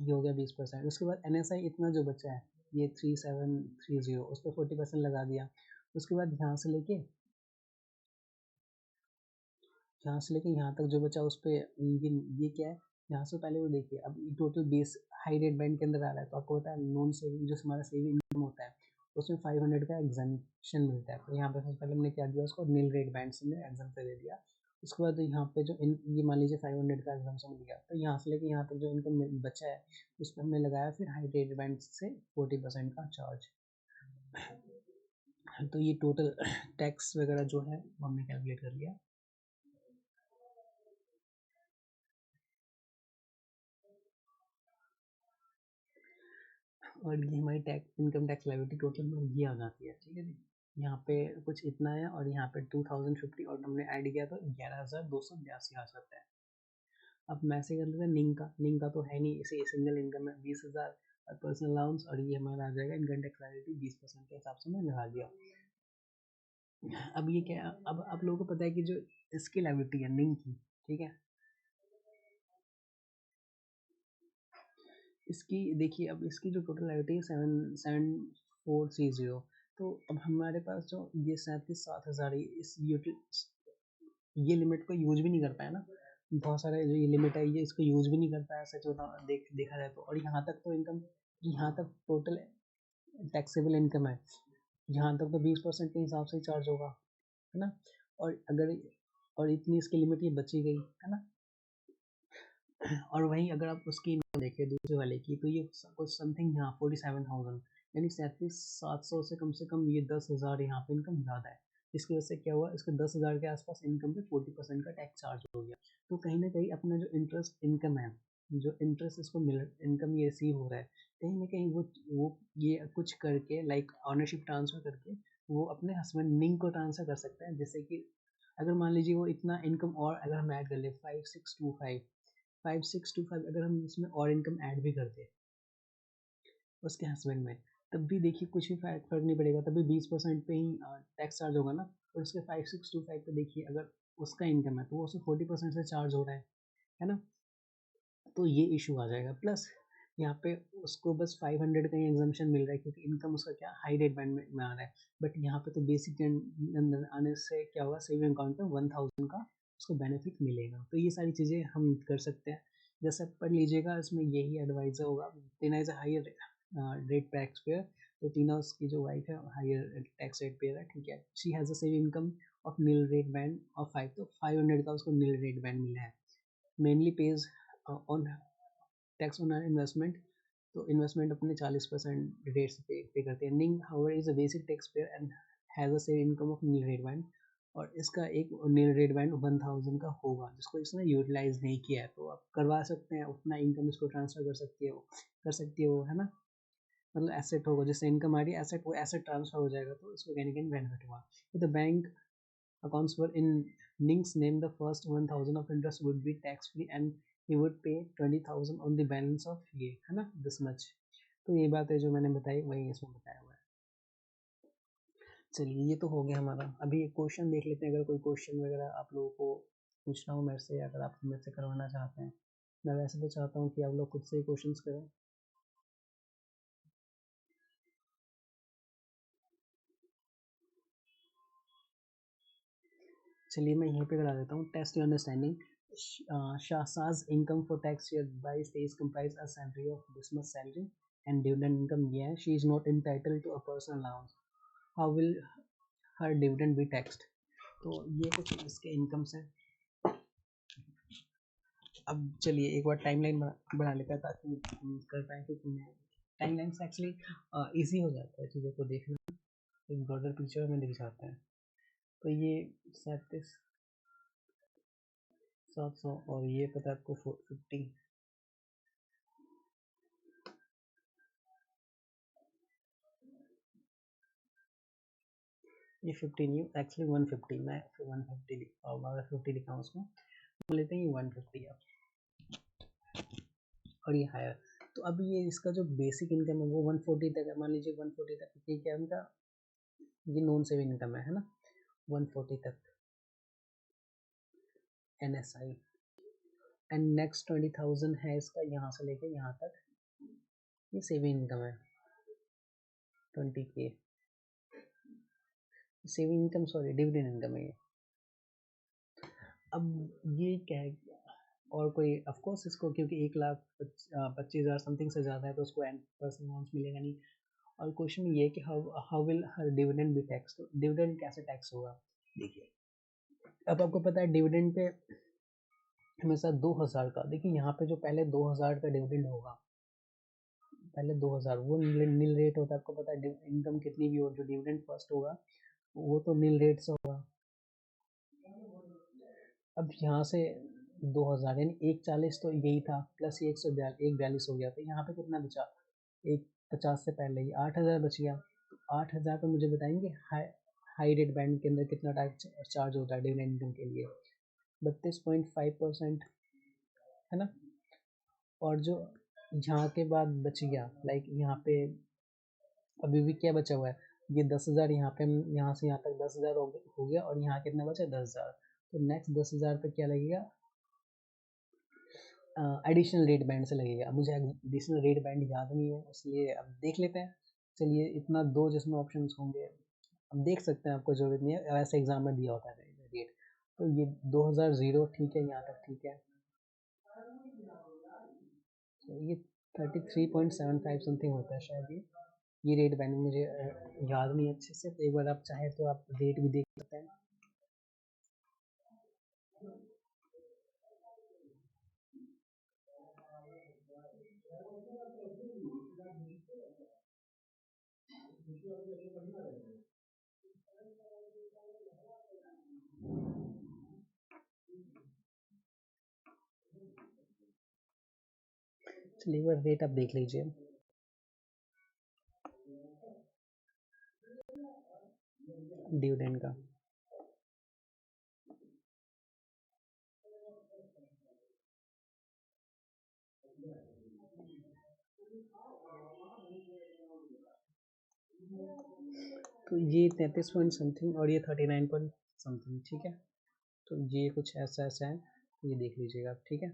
हो गया 20%। उसके बाद NSI इतना जो बचा है ये 3730, उस पर 40% लगा दिया। उसके बाद यहाँ से लेके यहाँ तक जो बचा उस पर ये क्या है, यहाँ से पहले वो देखिए, अब total base high rate band के अंदर आ रहा है, तो आपको पता है नॉन सेविंग जो हमारा सेविंग इनकम होता है उसमें 500 का एग्जामेशन मिलता है, तो यहाँ पे सबसे पहले हमने क्या दिया उसको नील रेट बैंड से एग्जाम से दे दिया। उसके बाद यहाँ पे जो ये मान लीजिए 500 का एग्जामेशन मिल गया, तो यहाँ से लेके यहाँ तक जो इनकम बचा है उस पर हमने लगाया फिर हाई रेट बैंड से 40% का चार्ज, तो ये टोटल टैक्स वगैरह जो है वो हमने कैलकुलेट कर लिया। और ये हमारी tax income tax liability total में ये आ जाती है, ठीक है जी। यहाँ पे कुछ इतना है और यहाँ पे 2050 और हमने ऐड किया तो 11,282 आ जाता है। अब मैं से कर लेते हैं निंग का तो है नहीं, इसे सिंगल इनकम है 20,000 और पर्सनल अलाउंस, और ये हमारा आ जाएगा इनकम टैक्स लायबिलिटी 20% के हिसाब से मैं लगा दिया। अब ये क्या, अब आप लोगों को पता है कि जो इसकी लायबिलिटी है निंग की, ठीक है, इसकी देखिए, अब इसकी जो टोटल लायबिलिटी है 77430, तो अब हमारे पास जो ये 37,700 ये लिमिट को यूज भी नहीं कर पाया ना, बहुत सारे जो ये लिमिट है ये इसको यूज भी नहीं कर पाया सच बताओ, देखा जाए तो। और यहाँ तक तो इनकम, यहाँ तक टोटल टैक्सेबल इनकम है, यहाँ तक तो 20% के हिसाब से चार्ज होगा, है ना। और अगर और इतनी इसकी लिमिट ये बची गई, है ना। और वहीं अगर आप उसकी इनकम देखें दूसरे वाले की, तो ये कुछ समथिंग यहाँ 47,000, यानी 37,700 से कम ये 10,000 यहाँ पे इनकम ज़्यादा है, इसकी वजह से क्या हुआ, इसके 10,000 के आसपास इनकम पे 40% का टैक्स चार्ज हो गया। तो कहीं ना कहीं अपना जो इंटरेस्ट इनकम है, जो इंटरेस्ट इसको मिल इनकम ये रिसीव हो रहा है, कहीं ना कहीं वो ये कुछ करके लाइक ऑनरशिप ट्रांसफर करके वो अपने हस्बैंड निंग को ट्रांसफर कर सकते हैं, जैसे कि अगर मान लीजिए वो इतना इनकम और अगर हम ऐड कर ले 5,625 अगर हम इसमें और इनकम ऐड भी करते उसके हस्बैंड में, तब भी देखिए कुछ भी फर्क नहीं पड़ेगा, तब भी 20% पे ही टैक्स चार्ज होगा ना। और उसके 5,625 पे देखिए अगर उसका इनकम है तो वो उससे 40% से चार्ज हो रहा है ना। तो ये इशू आ जाएगा, प्लस यहाँ पे उसको बस 500 का ही एग्जामेशन मिल रहा है क्योंकि इनकम उसका क्या हाई रेट बैंड में आ रहा है, बट यहाँ पे तो बेसिक के अंदर आने से क्या होगा, सेविंग अकाउंट पे 1,000 का उसको बेनिफिट मिलेगा। तो ये सारी चीज़ें हम कर सकते हैं, जैसे पढ़ लीजिएगा, इसमें यही एडवाइजर होगा, देना is higher rate tax payer, तो टीनास की जो वाइफ है हायर टैक्स रेट पेयर है, ठीक है। She has a save income of nil rate band of 5, तो 500 का उसको नील रेट बैंड मिला है। Mainly pays on tax on investment, तो इन्वेस्टमेंट अपने 40% रेट से पे करते हैं। निंग however is a basic tax payer and has a save income of nil rate band, और इसका एक नील रेट बैंड 1000 का होगा जिसको इसने यूटिलाइज नहीं किया है, तो आप करवा सकते हैं, उतना इनकम इसको ट्रांसफर कर सकती है वो, है ना। मतलब एसेट होगा, जिससे इनकम आ रही है एसेट, वो एसेट ट्रांसफर हो जाएगा, तो इसको कहीं ना कहीं बेनिफिट हुआ। The bank accounts were in Nink's name, the first 1000 of interest would be tax free and he would pay 20,000 on the balance of ये, है ना, this much। तो ये बात है जो मैंने बताई वही इसमें बताया हुआ है। चलिए ये तो हो गया हमारा। अभी एक क्वेश्चन देख लेते हैं, अगर कोई क्वेश्चन वगैरह आप लोगों को पूछना हो मेरे से, अगर आप मेरे से करवाना चाहते हैं। मैं वैसे तो चाहता हूँ कि आप लोग खुद से ही क्वेश्चंस करें। चलिए मैं यहीं पे करा देता हूँ। Test your understanding. Shahzad's income for tax year by stays comprise a salary of this much salary and dividend income, yeah, she is not entitled to a personal allowance. How will her dividend be taxed? तो ये कुछ इसके incomes हैं। अब चलिए एक बार timeline बना लेते हैं ताकि कर पाए, क्योंकि टाइमलाइन से एक्चुअली ईजी हो जाता है चीज़ों को देखना, एक ब्रॉडर पिक्चर में दिख जाता है। तो ये 37,700 और ये पता है आपको 50, ये 50 नहीं एक्चुअली 150, मैं 150 लिखा होगा, अगर 50 लिखा हूँ उसमें तो लेते हैं ये 150 है, और ये हायर। तो अब ये इसका जो बेसिक इनकम है वो 140 तक है, मान लीजिए 140 तक, ये क्या है इनका, ये नॉन सेव इनकम है ना, 140 तक NSI, एंड नेक्स्ट 20,000 है इसका यहाँ से लेके यहाँ तक, ये सेविंग इनकम है 20K, saving income sorry dividend income है ये। अब ये क्या है, और कोई ऑफ कोर्स इसको क्योंकि 1,25,000 समथिंग से ज़्यादा है तो उसको पर्सनल अलाउंस मिलेगा नहीं। और क्वेश्चन ये है कि how will her dividend B tax, तो डिविडेंड कैसे टैक्स होगा। देखिए अब आपको पता है डिविडेंड पे हमेशा 2,000 का, देखिए यहाँ पे जो पहले 2,000 का डिविडेंड होगा, पहले 2,000 वो नील रेट होता है, आपको पता है इनकम कितनी भी हो जो डिविडेंड फर्स्ट होगा वो तो नील रेट से होगा। अब यहाँ से 2,000 यानी 140 तो यही था, प्लस ये 142 हो गया, तो यहाँ पे कितना बचा, 150 से पहले ही 8,000 बच गया। तो 8,000 पे मुझे बताएंगे हाई रेट बैंड के अंदर कितना टैक्स चार्ज होता है डिविडेंड इनकम के लिए, 32.5%, है ना। और जो यहाँ के बाद बच गया, लाइक यहाँ पे अभी भी क्या बचा हुआ है, ये 10,000 यहाँ पे, यहाँ से यहाँ तक 10,000 हो गया, और यहाँ कितना बचा 10,000, तो नेक्स्ट 10,000 पे क्या लगेगा, एडिशनल रेट बैंड से लगेगा। अब मुझे एडिशनल रेट बैंड याद नहीं है इसलिए अब देख लेते हैं। चलिए इतना दो जिसमें ऑप्शंस होंगे, अब देख सकते हैं, आपको ज़रूरत नहीं है, ऐसे एग्जाम में दिया होता है रेट। तो ये 2,000 ठीक है, यहाँ तक ठीक है। तो ये 33.75 समथिंग होता है शायद, ये रेट बैंड मुझे याद नहीं अच्छे से, तो एक बार आप चाहे तो आप रेट भी देख सकते हैं। चलिए एक बार रेट आप देख लीजिए। डिविडेंड का तो ये 33 पॉइंट समथिंग और ये 39 पॉइंट समथिंग, ठीक है। तो ये कुछ ऐसा ऐसा है, ये देख लीजिएगा आप, ठीक है।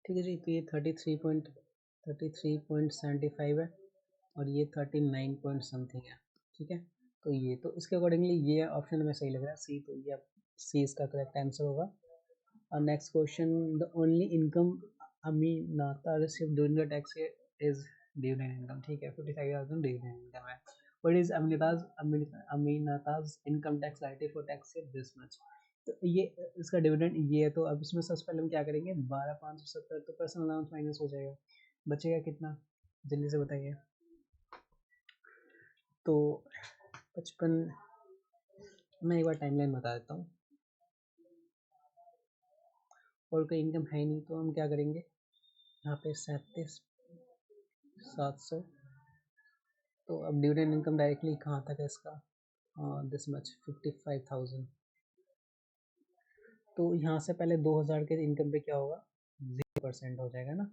ठीक है जी, तो ये 33 33.75 है और ये 39 पॉइंट समथिंग है, ठीक है। तो ये तो इसके अकॉर्डिंगली ये ऑप्शन में सही लग रहा है सी, तो ये सी इसका करेक्ट आंसर होगा। और next question, the only income Aminata receive during the tax year is dividend income, ठीक है, 55,000 डिविडेंड इनकम है। What is Aminata's income tax liability for tax year this much, तो ये इसका डिविडेंड ये है। तो अब इसमें सबसे पहले हम क्या करेंगे, 12,570 तो पर्सनल अलाउंस माइनस हो जाएगा, बचेगा कितना, जल्दी से बताइए। तो 55, मैं एक बार टाइमलाइन बता देता हूँ, और कोई इनकम है नहीं तो हम क्या करेंगे, यहाँ पे 37,700, तो अब डिविडेंड इनकम डायरेक्टली कहाँ तक है इसका, दिस मच 55,000, तो यहाँ से पहले 2,000 के इनकम पे क्या होगा, 0% हो जाएगा ना,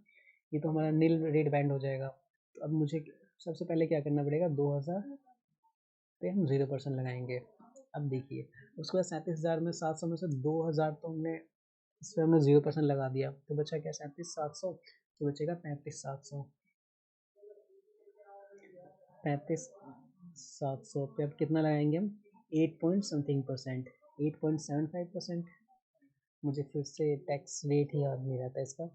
ये तो हमारा नील रेट बैंड हो जाएगा। तो अब मुझे सबसे पहले क्या करना पड़ेगा, 2,000 पे हम 0% लगाएंगे। अब देखिए उसके बाद 37,000 में 700 में से 2,000 तो हमने इस पर हमने 0% लगा दिया, तो बचा क्या, 37,700, तो बचेगा 35,700, 35,700 पे अब कितना लगाएंगे हम, 8 पॉइंट समथिंग परसेंट, 8.75%। मुझे फिर से टैक्स रेट ही याद नहीं रहता इसका,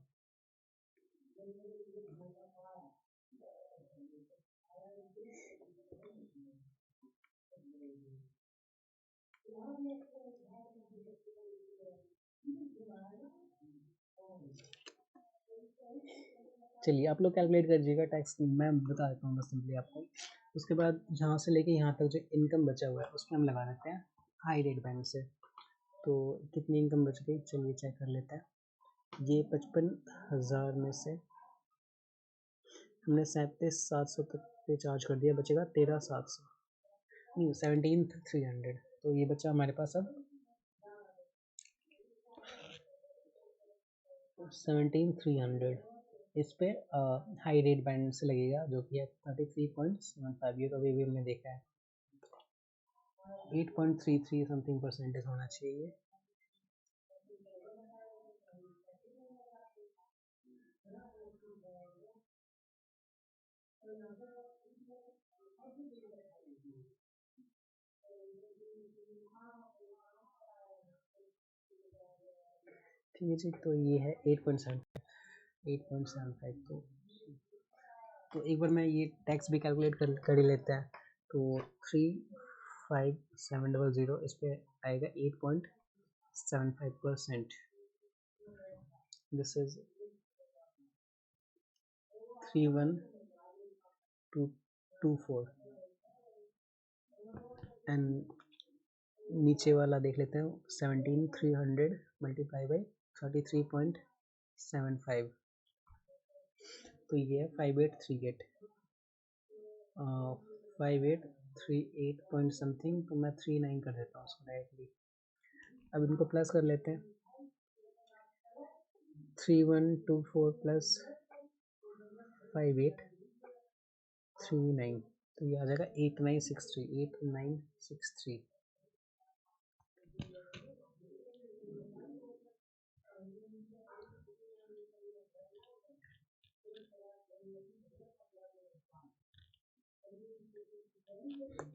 चलिए आप लोग कैलकुलेट कर लीजिएगा टैक्स, मैं बता देता हूँ बस सिंपली आपको। उसके बाद यहाँ से लेके यहाँ तक जो इनकम बचा हुआ है उसमें हम लगा देते हैं हाई रेट बैंड से। तो कितनी इनकम बच गई, चलिए चेक कर लेते हैं। ये 55,000 में से हमने 37,700 तक पे चार्ज कर दिया, बचेगा 13,700, नहीं 17,300, तो ये बचा हमारे पास अब 17,300, इस पे हाई रेट बैंड से लगेगा जो कि है 33.75, ये तो अभी भी हमने देखा है, 8.33 समथिंग परसेंटेज होना चाहिए। ठीक है जी, तो ये है 8.75, तो एक बार मैं ये टैक्स भी कैलकुलेट कर ही लेते हैं। तो 35,700 इस पे आएगा 8.75%, दिस इज 31,224, एंड नीचे वाला देख लेते हैं 17,300 मल्टीप्लाई बाई 33.75, तो ये है 5838, 5838 पॉइंट समथिंग, तो मैं 39 कर देता हूँ उसको डायरेक्टली। अब इनको प्लस कर लेते हैं, 3124 प्लस 5839, तो ये आ जाएगा 8963, 8963।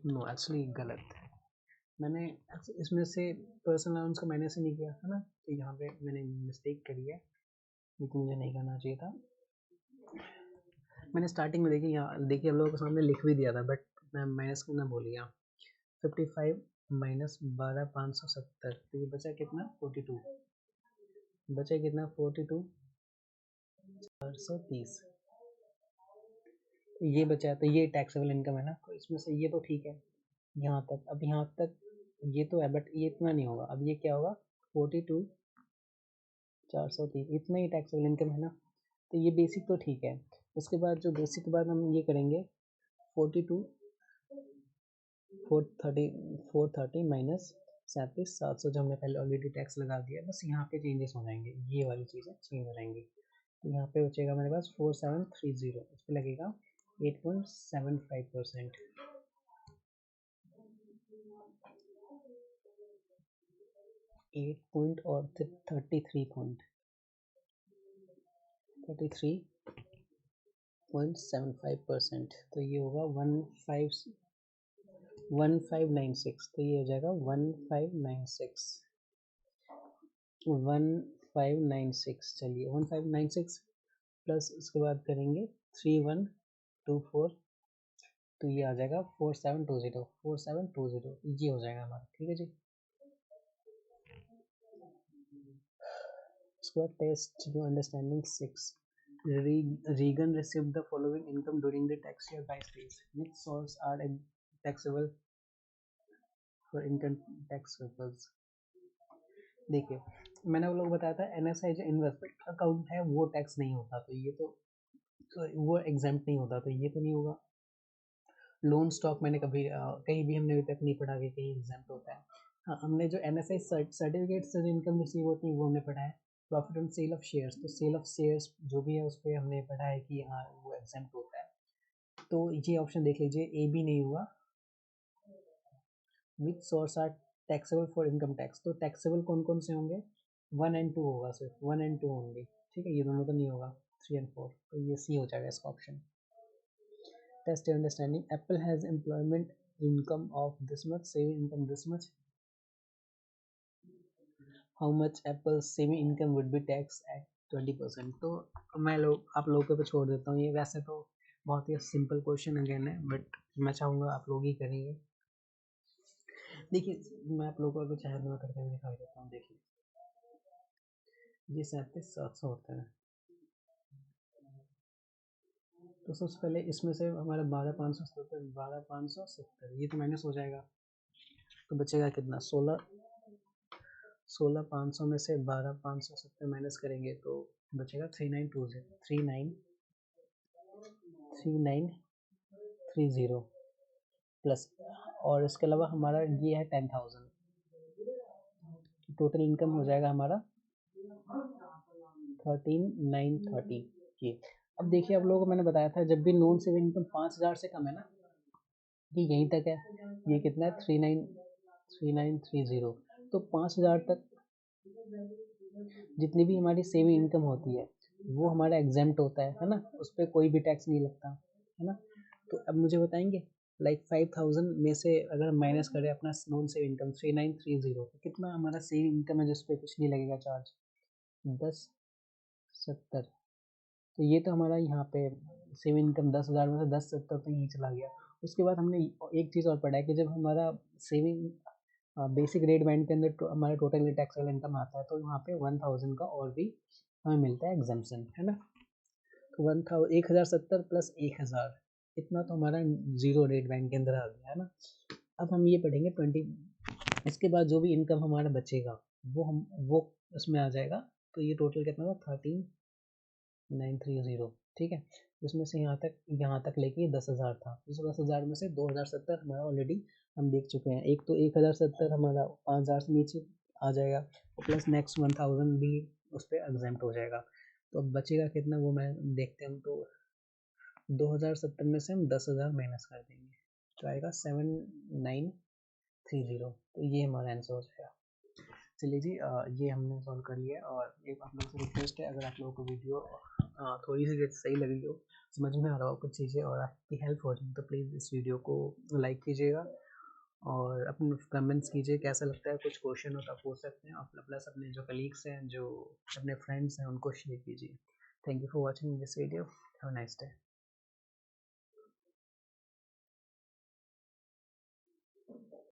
नो एक्चुअली गलत, मैंने इसमें से पर्सनल अलाउंस को माइनस ही नहीं किया था ना, तो यहाँ पे मैंने मिस्टेक करी है, लेकिन मुझे नहीं करना चाहिए था। मैंने स्टार्टिंग में देखी, यहाँ देखिए आप लोगों के सामने लिख भी दिया था, बट मैं माइनस करना भूल गया। 55 माइनस 12,570, तो ये बचा कितना, 42, बचा कितना 42, 430, तो ये बचा, तो ये टैक्सेबल इनकम है ना, तो इसमें से ये तो ठीक है यहाँ तक। अब यहाँ तक ये तो है, बट ये इतना नहीं होगा, अब ये क्या होगा, 42, 430, इतना ही टैक्सेबल इनकम है ना, तो ये बेसिक तो ठीक है। उसके बाद जो बेसिक के बाद हम ये करेंगे 42, 430 माइनस 37,700, जो हमने पहले ऑलरेडी टैक्स लगा दिया, बस यहाँ पे चेंजेस हो जाएंगे, ये वाली चीज़ें चेंज हो जाएंगी। तो यहाँ पे बचेगा हमारे पास 4730, इस पर लगेगा 8.75%, 8 पॉइंट और 33 पॉइंट, 33 0.75%, तो ये होगा 1596, तो ये हो जाएगा 1596, चलिए 1596 प्लस इसके बाद करेंगे 3124, तो ये आ जाएगा 4720, ये हो जाएगा हमारा, ठीक है जी। उसके बाद टेस्ट जो understanding 6, Reagan received the following income during the tax year by states. Which source are taxable for income tax purpose? देखिए, मैंने वो लोग बताया था NSI जो इन्वेस्टमेंट अकाउंट है वो टैक्स नहीं होता, तो ये तो वो एग्जाम्प्ट नहीं होता, तो ये तो नहीं होगा। लोन स्टॉक मैंने कभी कहीं भी हमने अभी तक नहीं पढ़ा कि कहीं एग्जाम्प्ट होता है। हाँ, हमने जो NSI सर्टिफिकेट से जो इनकम रिसीव होती है वो हमने पढ़ा है। Profit on sale of shares, तो सेल ऑफ शेयर्स जो भी है उस पर हमने पढ़ा है कि हाँ वो एग्जाम्प्ट होता है, तो ये ऑप्शन देख लीजिए, ए भी नहीं हुआ। Which source are taxable for income tax, तो टैक्सेबल कौन कौन से होंगे, 1 and 2 होगा, सिर्फ 1 and 2 होंगे, ठीक है, ये दोनों तो नहीं होगा, 3 and 4, तो ये सी हो जाएगा इसका option. Test your understanding, Apple has employment income of this much, saving income this much, how much Apple saving income would be tax at 20%, तो मैं आप लोगों पे छोड़ देता हूँ ये, वैसे तो बहुत ही सिंपल क्वेश्चन अगेन है, बट मैं चाहूँगा आप लोग ही करेंगे। देखिए, मैं आप लोगों को कुछ हैंड में करके दिखाई देता हूँ, देखिए ये 37,700 होता है, तो सबसे पहले इसमें से हमारा 12,570 ये तो माइनस हो जाएगा, तो बचेगा कितना, 16,500 में से 12,570 माइनस करेंगे तो बचेगा 3930 प्लस, और इसके अलावा हमारा ये है 10,000, टोटल इनकम हो जाएगा हमारा 13,930 ये। अब देखिए, आप लोगों को मैंने बताया था जब भी नॉन सेविंग इनकम 5,000 से कम है ना, ये यहीं तक है, ये कितना है 3930, तो 5,000 तक जितनी भी हमारी सेविंग इनकम होती है वो हमारा एग्जेम्प्ट होता है ना, उस पर कोई भी टैक्स नहीं लगता है ना। तो अब मुझे बताएंगे लाइक 5,000 में से अगर माइनस करें अपना नॉन सेविंग इनकम 3930, तो कितना हमारा सेविंग इनकम है जिस पे कुछ नहीं लगेगा चार्ज, 1070, तो ये तो हमारा यहाँ पे सेविंग इनकम 10,000 में से 1070 तो यहीं चला गया। उसके बाद हमने एक चीज़ और पढ़ा है कि जब हमारा सेविंग बेसिक रेट बैंड के अंदर हमारा टोटल टैक्सेबल इनकम आता है, तो यहाँ पे 1,000 का और भी हमें मिलता है एग्जाम्पशन, है ना। तो 1,070 प्लस 1,000, इतना तो हमारा जीरो रेट बैंड के अंदर आ गया, है ना। अब हम ये पढ़ेंगे 20, इसके बाद जो भी इनकम हमारा बचेगा वो उसमें आ जाएगा, तो ये टोटल कितना हुआ 13,930, ठीक है। उसमें से यहाँ तक लेके 10,000 था, इस 10,000 में से 2,070 हमारा ऑलरेडी हम देख चुके हैं, एक तो 1,070 हमारा 5,000 से नीचे आ जाएगा, प्लस नेक्स्ट 1,000 भी उस पर एग्जाम्प्ट हो जाएगा, तो अब बचेगा कितना वो मैं देखते हैं, तो 2,070 में से हम 10,000 माइनस कर देंगे, तो आएगा 7,930, तो ये हमारा आंसर हो जाएगा। चलिए जी, ये हमने सॉल्व कर लिया, और एक आप लोगों से रिक्वेस्ट है, अगर आप लोगों को वीडियो थोड़ी सी सही लगी हो, समझ में आ रहा हो कुछ चीज़ें और आपकी हेल्प हो रही है, तो प्लीज़ इस वीडियो को लाइक कीजिएगा और अपने कमेंट्स कीजिए कैसा लगता है, कुछ क्वेश्चन हो तो आप पूछ सकते हैं, और प्लस अपने जो कलीग्स हैं, जो अपने फ्रेंड्स हैं, उनको शेयर कीजिए। Thank you for watching this video, have a nice day.